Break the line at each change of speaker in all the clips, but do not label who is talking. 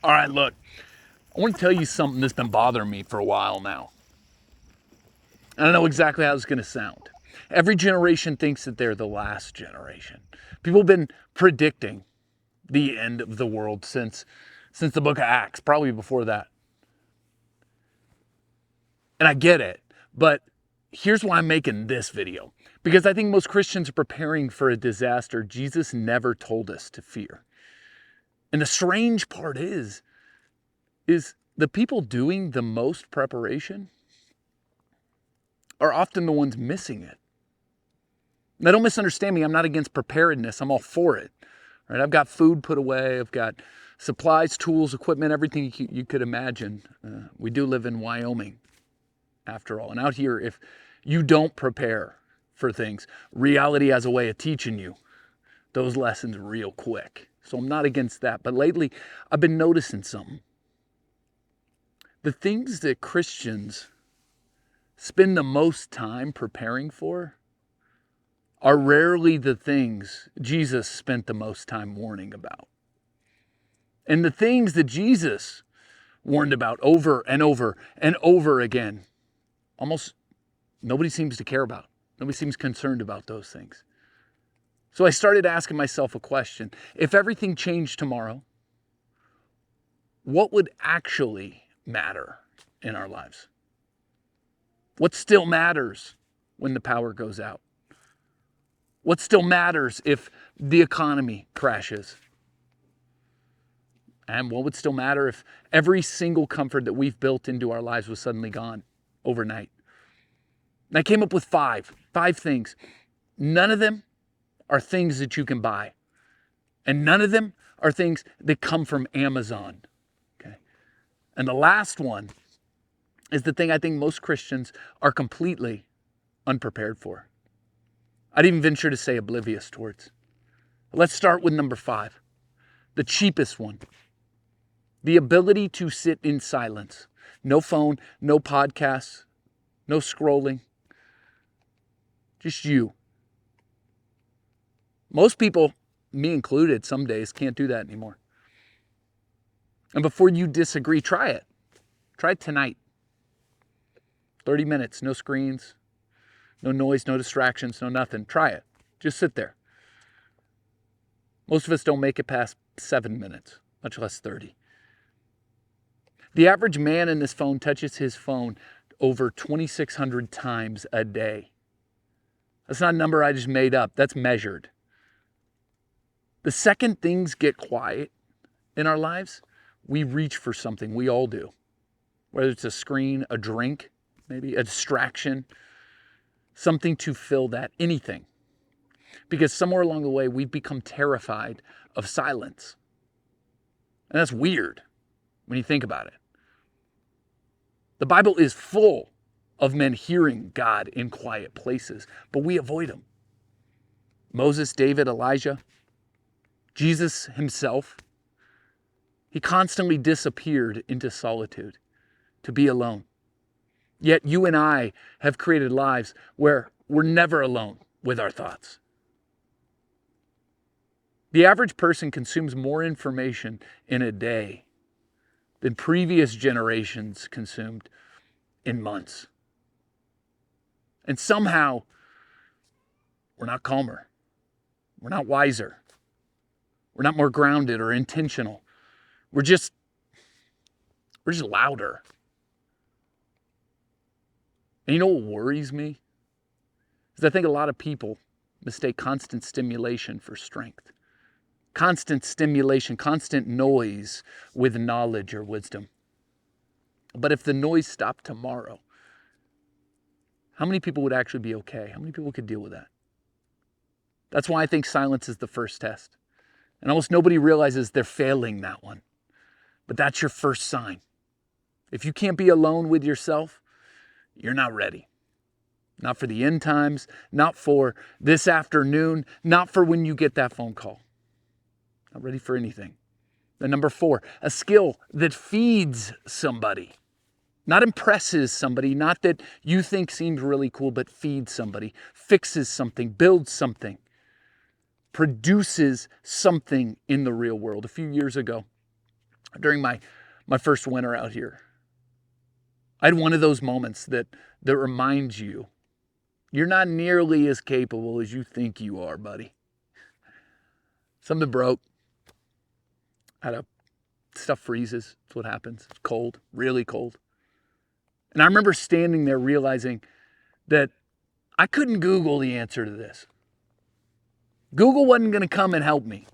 All right, look, I want to tell you something that's been bothering me for a while now. And I know exactly how it's going to sound. Every generation thinks that they're the last generation. People have been predicting the end of the world since the book of Acts, probably before that. And I get it, but here's why I'm making this video. Because I think most Christians are preparing for a disaster Jesus never told us to fear. And the strange part is the people doing the most preparation are often the ones missing it. Now, don't misunderstand me. I'm not against preparedness. I'm all for it. Right? I've got food put away. I've got supplies, tools, equipment, everything you could imagine. We do live in Wyoming, after all. And out here, if you don't prepare for things, reality has a way of teaching you those lessons real quick. So I'm not against that. But lately, I've been noticing something. The things that Christians spend the most time preparing for are rarely the things Jesus spent the most time warning about. And the things that Jesus warned about over and over and over again, almost nobody seems to care about. Nobody seems concerned about those things. So I started asking myself a question. If everything changed tomorrow, what would actually matter in our lives? What still matters when the power goes out? What still matters if the economy crashes? And what would still matter if every single comfort that we've built into our lives was suddenly gone overnight? And I came up with five things. None of them are things that you can buy. And none of them are things that come from Amazon. Okay. And the last one is the thing I think most Christians are completely unprepared for. I'd even venture to say oblivious towards. Let's start with number 5, the cheapest one. The ability to sit in silence. No phone, no podcasts, no scrolling. Just you. Most people, me included, some days can't do that anymore. And before you disagree, try it. Try it tonight. 30 minutes, no screens, no noise, no distractions, no nothing. Try it. Just sit there. Most of us don't make it past 7 minutes, much less 30. The average man in this phone touches his phone over 2,600 times a day. That's not a number I just made up. That's measured. The second things get quiet in our lives, we reach for something. We all do. Whether it's a screen, a drink, maybe a distraction, something to fill that, anything. Because somewhere along the way, we've become terrified of silence. And that's weird when you think about it. The Bible is full of men hearing God in quiet places, but we avoid them. Moses, David, Elijah, Jesus himself, he constantly disappeared into solitude to be alone. Yet you and I have created lives where we're never alone with our thoughts. The average person consumes more information in a day than previous generations consumed in months. And somehow, we're not calmer. We're not wiser. We're not more grounded or intentional. We're just louder. And you know what worries me? Is I think a lot of people mistake constant stimulation for strength. Constant stimulation, constant noise with knowledge or wisdom. But if the noise stopped tomorrow, how many people would actually be okay? How many people could deal with that? That's why I think silence is the first test. And almost nobody realizes they're failing that one. But that's your first sign. If you can't be alone with yourself, you're not ready. Not for the end times, not for this afternoon, not for when you get that phone call. Not ready for anything. Then number 4, a skill that feeds somebody. Not impresses somebody, not that you think seems really cool, but feeds somebody, fixes something, builds something, produces something in the real world. A few years ago, during my first winter out here. I had one of those moments that reminds you, you're not nearly as capable as you think you are, buddy. Something broke. Stuff freezes. That's what happens. It's cold, really cold. And I remember standing there realizing that I couldn't Google the answer to this. Google wasn't going to come and help me.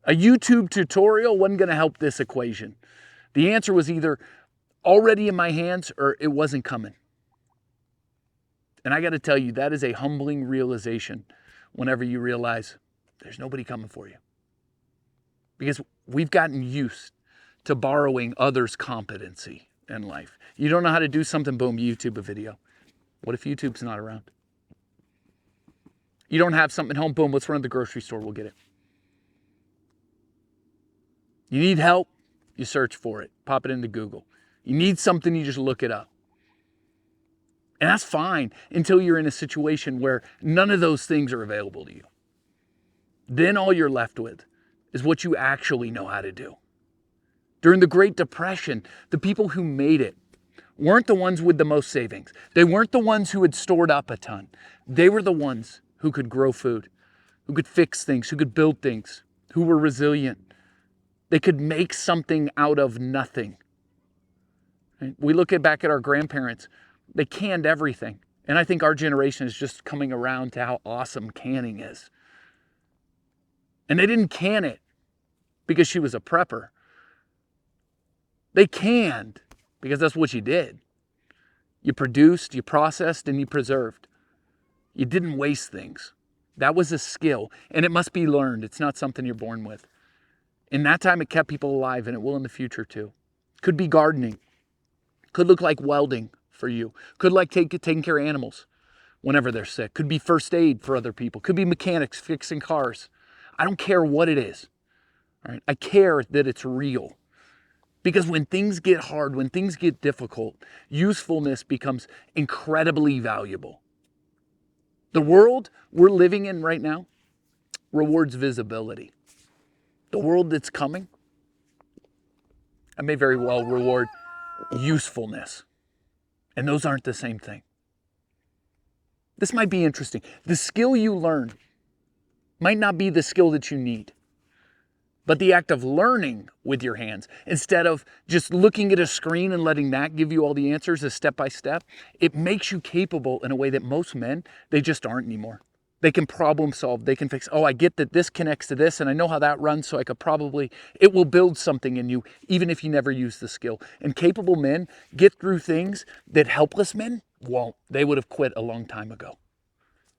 A YouTube tutorial wasn't going to help this equation. The answer was either already in my hands or it wasn't coming. And I got to tell you, that is a humbling realization whenever you realize there's nobody coming for you. Because we've gotten used to borrowing others' competency in life. You don't know how to do something, boom, YouTube a video. What if YouTube's not around? You don't have something at home, boom, let's run to the grocery store, we'll get it. You need help, you search for it, pop it into Google. You need something, you just look it up. And that's fine until you're in a situation where none of those things are available to you. Then all you're left with is what you actually know how to do. During the Great Depression, the people who made it weren't the ones with the most savings. They weren't the ones who had stored up a ton. They were the ones who could grow food, who could fix things, who could build things, who were resilient. They could make something out of nothing. We look back at our grandparents, they canned everything. And I think our generation is just coming around to how awesome canning is. And they didn't can it because she was a prepper. They canned because that's what you did. You produced, you processed, and you preserved. You didn't waste things. That was a skill, and it must be learned. It's not something you're born with. In that time, it kept people alive, and it will in the future too. Could be gardening. Could look like welding for you. Could like taking care of animals whenever they're sick. Could be first aid for other people. Could be mechanics fixing cars. I don't care what it is. All right? I care that it's real. Because when things get hard, when things get difficult, usefulness becomes incredibly valuable. The world we're living in right now rewards visibility. The world that's coming, I may very well reward usefulness. And those aren't the same thing. This might be interesting. The skill you learn might not be the skill that you need. But the act of learning with your hands, instead of just looking at a screen and letting that give you all the answers as step by step, it makes you capable in a way that most men, they just aren't anymore. They can problem solve. They can fix, oh, I get that this connects to this and I know how that runs, so I could probably, it will build something in you even if you never use the skill. And capable men get through things that helpless men won't. They would have quit a long time ago.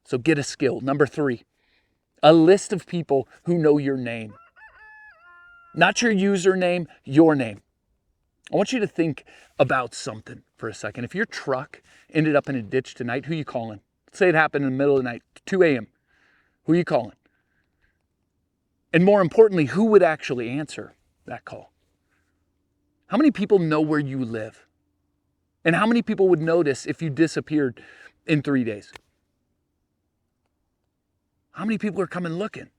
So get a skill. Number 3, a list of people who know your name. Not your username, your name. I want you to think about something for a second. If your truck ended up in a ditch tonight, who are you calling? Let's say it happened in the middle of the night, 2 a.m. Who are you calling? And more importantly, who would actually answer that call? How many people know where you live? And how many people would notice if you disappeared in 3 days? How many people are coming looking?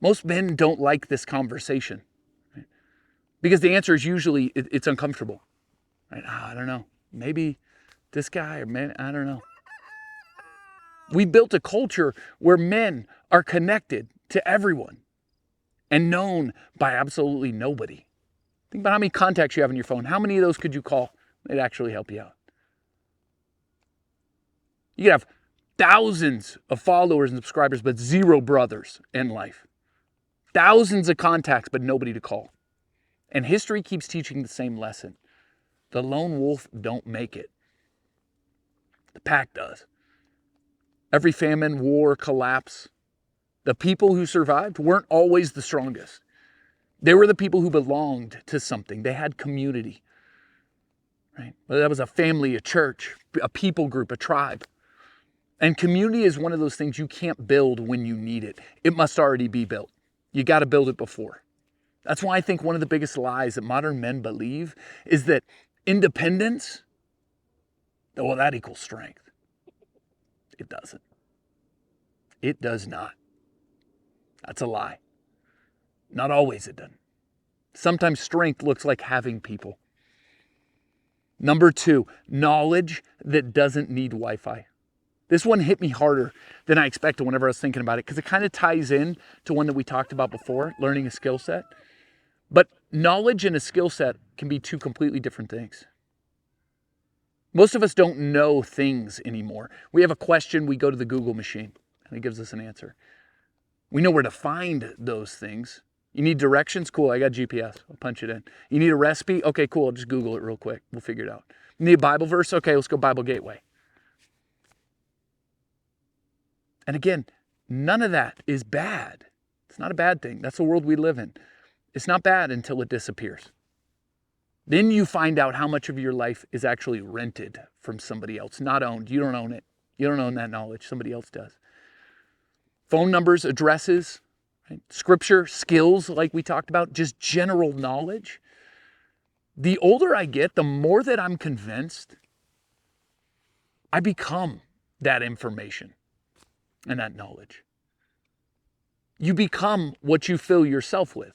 Most men don't like this conversation, right? Because the answer is usually it's uncomfortable. Right? I don't know. Maybe this guy or man, I don't know. We built a culture where men are connected to everyone and known by absolutely nobody. Think about how many contacts you have on your phone. How many of those could you call? They'd actually help you out. You could have thousands of followers and subscribers, but 0 brothers in life. Thousands of contacts, but nobody to call. And history keeps teaching the same lesson. The lone wolf don't make it. The pack does. Every famine, war, collapse, the people who survived weren't always the strongest. They were the people who belonged to something. They had community. Right? Whether that was a family, a church, a people group, a tribe. And community is one of those things you can't build when you need it. It must already be built. You got to build it before. That's why I think one of the biggest lies that modern men believe is that independence, well, that equals strength. It doesn't. It does not. That's a lie. Not always it doesn't. Sometimes strength looks like having people. Number 2, knowledge that doesn't need Wi-Fi. This one hit me harder than I expected whenever I was thinking about it, because it kind of ties in to one that we talked about before, learning a skill set. But knowledge and a skill set can be two completely different things. Most of us don't know things anymore. We have a question, we go to the Google machine, and it gives us an answer. We know where to find those things. You need directions? Cool, I got GPS. I'll punch it in. You need a recipe? Okay, cool, I'll just Google it real quick. We'll figure it out. You need a Bible verse? Okay, let's go Bible Gateway. And again, none of that is bad. It's not a bad thing. That's the world we live in. It's not bad until it disappears. Then you find out how much of your life is actually rented from somebody else, not owned. You don't own it. You don't own that knowledge. Somebody else does. Phone numbers, addresses, right? Scripture, skills like we talked about, just general knowledge. The older I get, the more that I'm convinced I become that information and that knowledge. You become what you fill yourself with.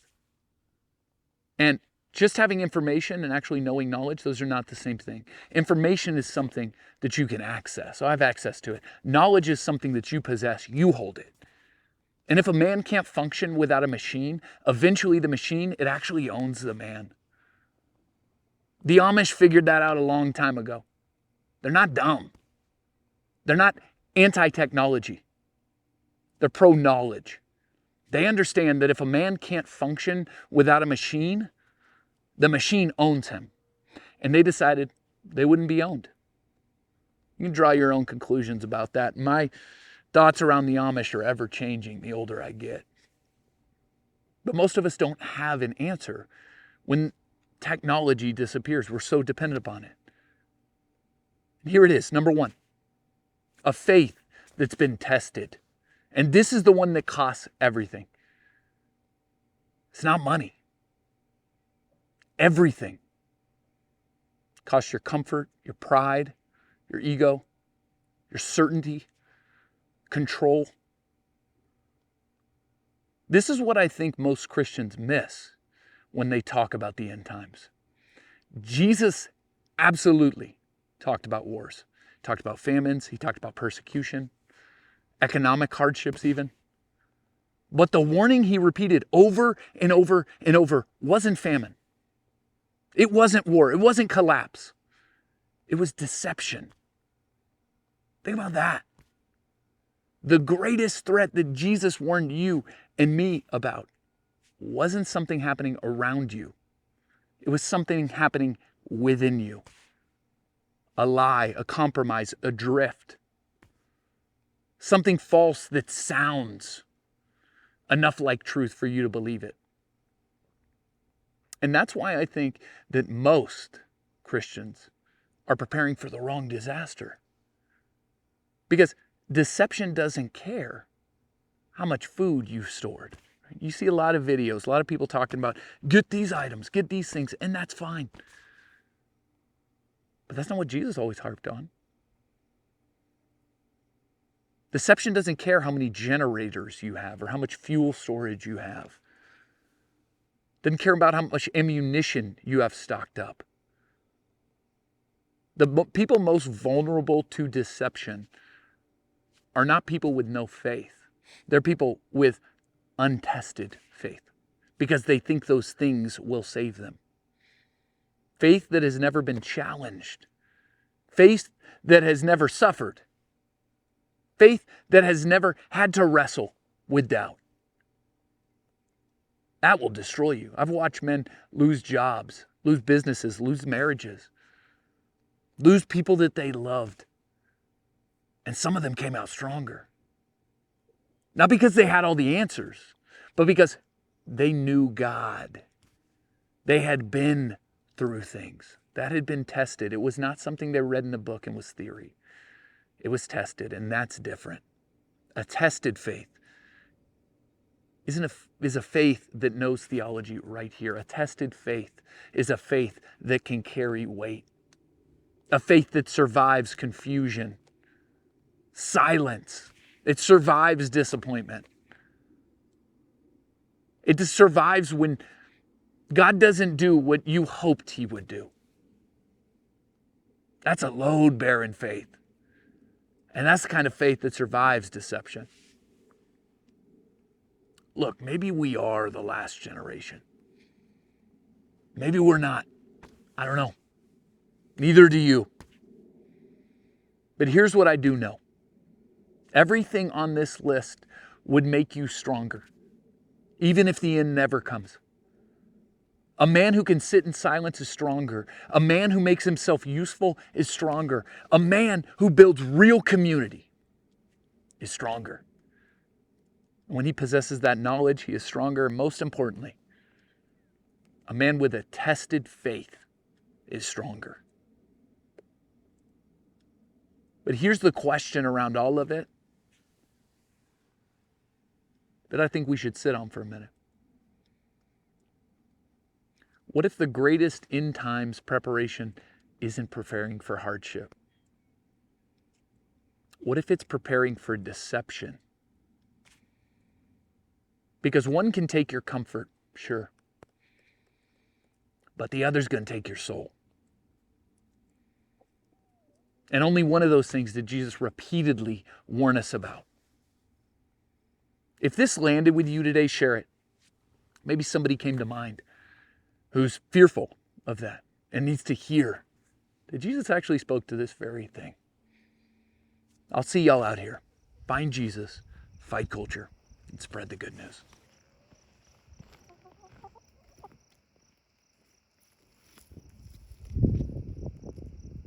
And just having information and actually knowing knowledge, those are not the same thing. Information is something that you can access. So I have access to it. Knowledge is something that you possess. You hold it. And if a man can't function without a machine, eventually the machine, it actually owns the man. The Amish figured that out a long time ago. They're not dumb. They're not anti-technology. They're pro-knowledge. They understand that if a man can't function without a machine, the machine owns him. And they decided they wouldn't be owned. You can draw your own conclusions about that. My thoughts around the Amish are ever changing the older I get. But most of us don't have an answer when technology disappears. We're so dependent upon it. And here it is, number 1, a faith that's been tested. And this is the one that costs everything. It's not money. Everything. It costs your comfort, your pride, your ego, your certainty, control. This is what I think most Christians miss when they talk about the end times. Jesus absolutely talked about wars. He talked about famines. He talked about persecution, economic hardships even. But the warning he repeated over and over and over wasn't famine. It wasn't war. It wasn't collapse. It was deception. Think about that. The greatest threat that Jesus warned you and me about wasn't something happening around you. It was something happening within you. A lie, a compromise, a drift. Something false that sounds enough like truth for you to believe it. And that's why I think that most Christians are preparing for the wrong disaster. Because deception doesn't care how much food you've stored. You see a lot of videos, a lot of people talking about, get these items, get these things, and that's fine. But that's not what Jesus always harped on. Deception doesn't care how many generators you have or how much fuel storage you have. Doesn't care about how much ammunition you have stocked up. The people most vulnerable to deception are not people with no faith. They're people with untested faith because they think those things will save them. Faith that has never been challenged. Faith that has never suffered. Faith that has never had to wrestle with doubt. That will destroy you. I've watched men lose jobs, lose businesses, lose marriages, lose people that they loved. And some of them came out stronger. Not because they had all the answers, but because they knew God. They had been through things. That had been tested. It was not something they read in a book and was theory. It was tested, and that's different. A tested faith is a faith that knows theology right here. A tested faith is a faith that can carry weight. A faith that survives confusion, silence. It survives disappointment. It survives when God doesn't do what you hoped he would do. That's a load-bearing faith. And that's the kind of faith that survives deception. Look, maybe we are the last generation. Maybe we're not. I don't know. Neither do you. But here's what I do know. Everything on this list would make you stronger, even if the end never comes. A man who can sit in silence is stronger. A man who makes himself useful is stronger. A man who builds real community is stronger. When he possesses that knowledge, he is stronger. And most importantly, a man with a tested faith is stronger. But here's the question around all of it that I think we should sit on for a minute. What if the greatest end times preparation isn't preparing for hardship? What if it's preparing for deception? Because one can take your comfort, sure, but the other's going to take your soul. And only one of those things did Jesus repeatedly warn us about. If this landed with you today, share it. Maybe somebody came to mind who's fearful of that and needs to hear that Jesus actually spoke to this very thing. I'll see y'all out here. Find Jesus, fight culture, and spread the good news.